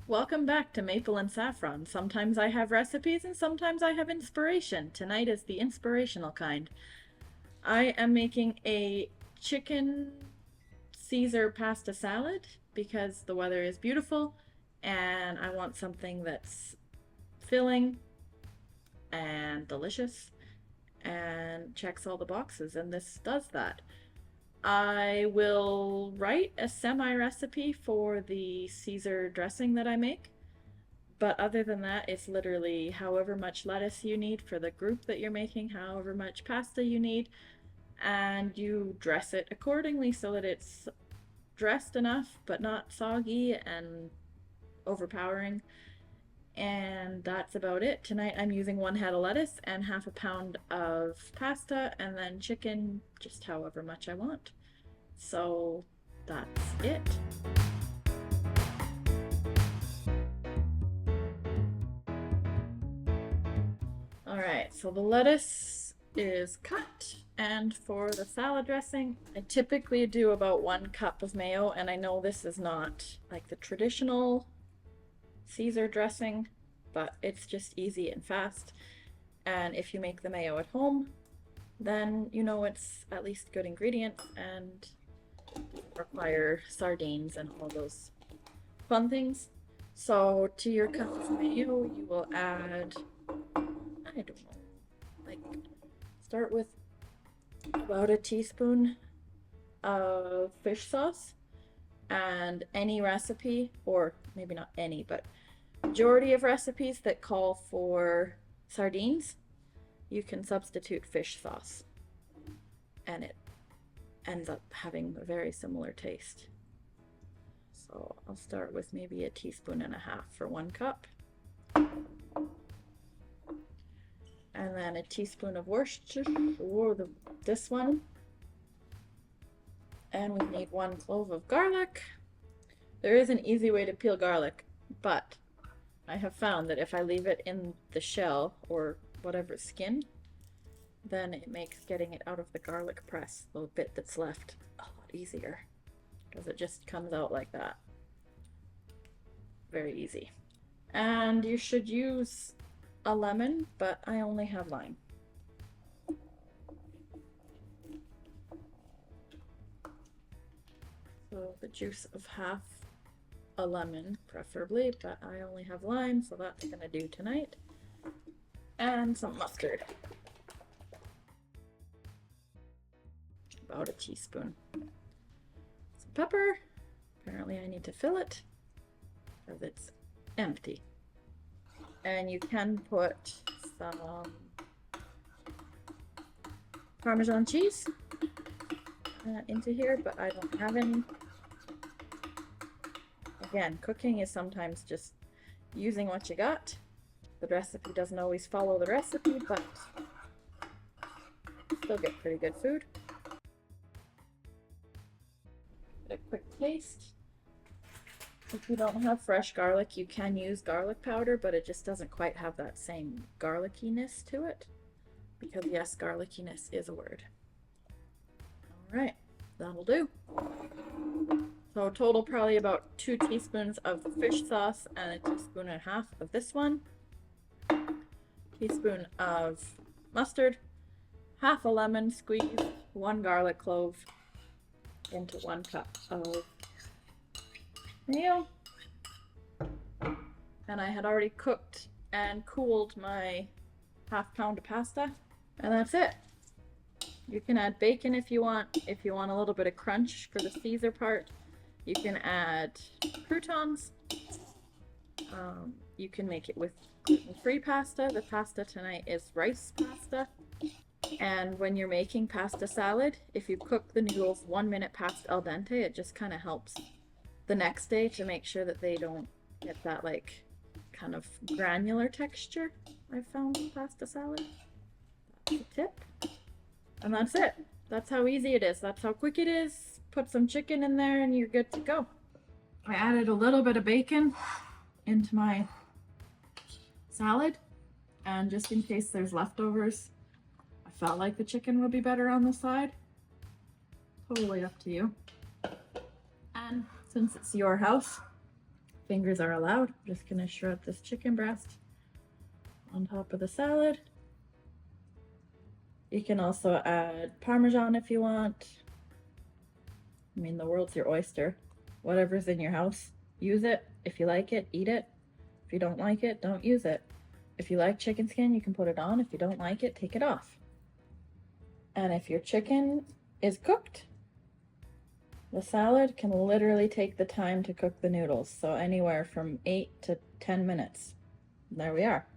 Welcome back to Maple and Saffron. Sometimes I have recipes and sometimes I have inspiration. Tonight is the inspirational kind. I am making a chicken Caesar pasta salad because the weather is beautiful and I want something that's filling and delicious and checks all the boxes, and this does that. I will write a semi recipe for the Caesar dressing that I make. But other than that, it's literally however much lettuce you need for the group that you're making, however much pasta you need, and you dress it accordingly so that it's dressed enough but not soggy and overpowering. And that's about it. Tonight I'm using 1 head of lettuce and half a pound of pasta and then chicken, just however much I want. So that's it. All right, so the lettuce is cut, and for the salad dressing, I typically do about 1 cup of mayo, and I know this is not like the traditional Caesar dressing, but it's just easy and fast. And if you make the mayo at home, then you know it's at least good ingredients and require sardines and all those fun things. So to your cup of mayo, you will add, I don't know, like start with about a teaspoon of fish sauce, and any recipe, or maybe not any, but majority of recipes that call for sardines, you can substitute fish sauce and it ends up having a very similar taste. So I'll start with maybe a teaspoon and a half for 1 cup. And then a teaspoon of Worcestershire, this one. And we need 1 clove of garlic. There is an easy way to peel garlic, but I have found that if I leave it in the shell or whatever skin, then it makes getting it out of the garlic press, the bit that's left, a lot easier because it just comes out like that. Very easy. And you should use a lemon, but I only have lime. So the juice of half a lemon, preferably, but I only have lime, so that's gonna do tonight. And some mustard. About a teaspoon. Some pepper. Apparently I need to fill it because it's empty. And you can put some Parmesan cheese into here, but I don't have any. Again, cooking is sometimes just using what you got. The recipe doesn't always follow the recipe, but still get pretty good food. A quick taste. If you don't have fresh garlic, you can use garlic powder, but it just doesn't quite have that same garlickiness to it. Because yes, garlickiness is a word. All right, that'll do. So total probably about 2 teaspoons of the fish sauce and a teaspoon and a half of this one. Teaspoon of mustard, half a lemon squeezed, 1 garlic clove into 1 cup of mayo. And I had already cooked and cooled my half pound of pasta, and that's it. You can add bacon if you want a little bit of crunch for the Caesar part. You can add croutons. You can make it with gluten-free pasta. The pasta tonight is rice pasta. And when you're making pasta salad, if you cook the noodles 1 minute past al dente, it just kind of helps the next day to make sure that they don't get that like kind of granular texture I've found in pasta salad. That's a tip. And that's it. That's how easy it is. That's how quick it is. Put some chicken in there and you're good to go. I added a little bit of bacon into my salad, and just in case there's leftovers, I felt like the chicken would be better on the side. Totally up to you. And since it's your house, Fingers are allowed. I'm just gonna shred this chicken breast on top of the salad. You can also add Parmesan if you want. I mean, the world's your oyster. Whatever's in your house, use it. If you like it, eat it. If you don't like it, don't use it. If you like chicken skin, you can put it on. If you don't like it, take it off. And if your chicken is cooked, the salad can literally take the time to cook the noodles. So anywhere from 8 to 10 minutes. There we are.